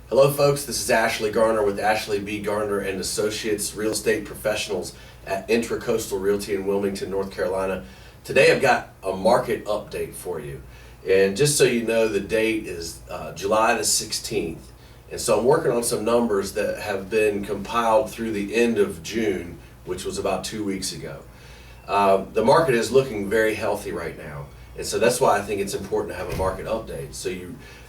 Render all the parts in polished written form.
Hello folks, this is Ashley Garner with Ashley B. Garner and Associates Real Estate Professionals at Intracoastal Realty in Wilmington, North Carolina. Today I've got a market update for you. And just so you know, the date is July the 16th. And so I'm working on some numbers that have been compiled through the end of June, which was about 2 weeks ago. The market is looking very healthy right now. And so that's why I think it's important to have a market update. So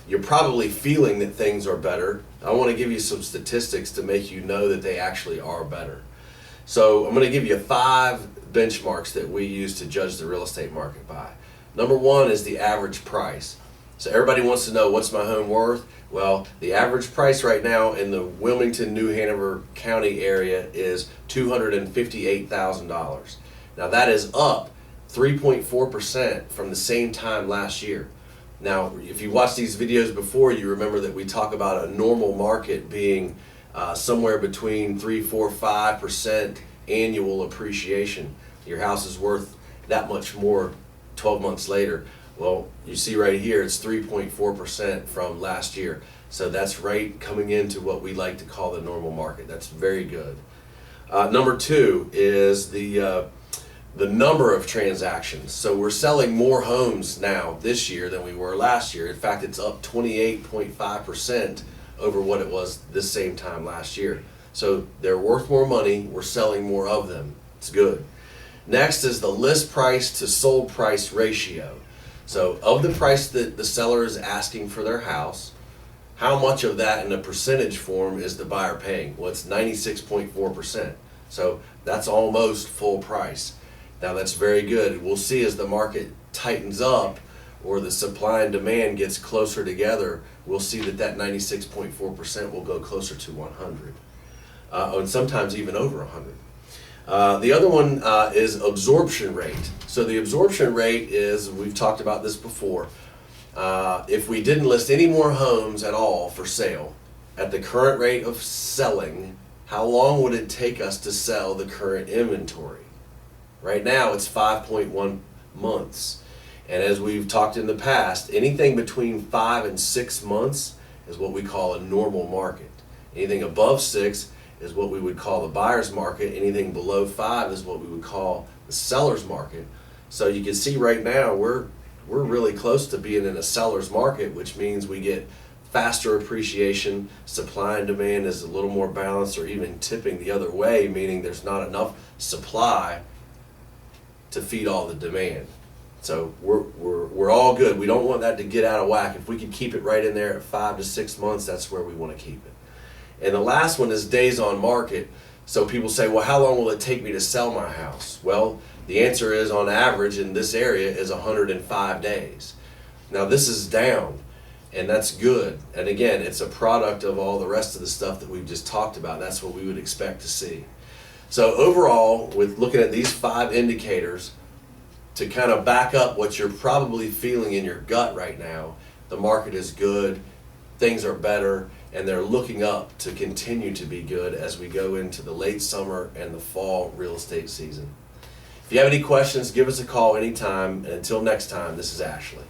you're probably feeling that things are better. I want to give you some statistics to make you know that they actually are better. So I'm going to give you 5 benchmarks that we use to judge the real estate market by. Number 1 is the average price. So everybody wants to know, what's my home worth? Well, the average price right now in the Wilmington, New Hanover County area is $258,000. Now that is up 3.4% from the same time last year. Now, if you watched these videos before, you remember that we talk about a normal market being somewhere between 3, 4, 5% annual appreciation. Your house is worth that much more 12 months later. Well, you see right here, it's 3.4% from last year. So that's right coming into what we like to call the normal market. That's very good. Number 2 is the number of transactions. So we're selling more homes now this year than we were last year. In fact, it's up 28.5% over what it was this same time last year. So they're worth more money, we're selling more of them. It's good. Next is the list price to sold price ratio. So of the price that the seller is asking for their house, how much of that in a percentage form is the buyer paying? Well, it's 96.4%. So that's almost full price. Now that's very good. We'll see as the market tightens up or the supply and demand gets closer together, we'll see that 96.4% will go closer to 100, and sometimes even over 100. The other one is absorption rate. So the absorption rate is, we've talked about this before, if we didn't list any more homes at all for sale, at the current rate of selling, how long would it take us to sell the current inventory? Right now it's 5.1 months. And as we've talked in the past, anything between 5 and 6 months is what we call a normal market. Anything above 6 is what we would call the buyer's market. Anything below 5 is what we would call the seller's market. So you can see right now we're really close to being in a seller's market, which means we get faster appreciation, supply and demand is a little more balanced or even tipping the other way, meaning there's not enough supply to feed all the demand. So we're all good. We don't want that to get out of whack. If we could keep it right in there at 5 to 6 months, that's where we want to keep it. And the last one is days on market. So people say, well, how long will it take me to sell my house? Well, the answer is, on average in this area, is 105 days. Now this is down, and that's good. And again, it's a product of all the rest of the stuff that we've just talked about. That's what we would expect to see. So overall, with looking at these 5 indicators, to kind of back up what you're probably feeling in your gut right now, the market is good, things are better, and they're looking up to continue to be good as we go into the late summer and the fall real estate season. If you have any questions, give us a call anytime, and until next time, this is Ashley.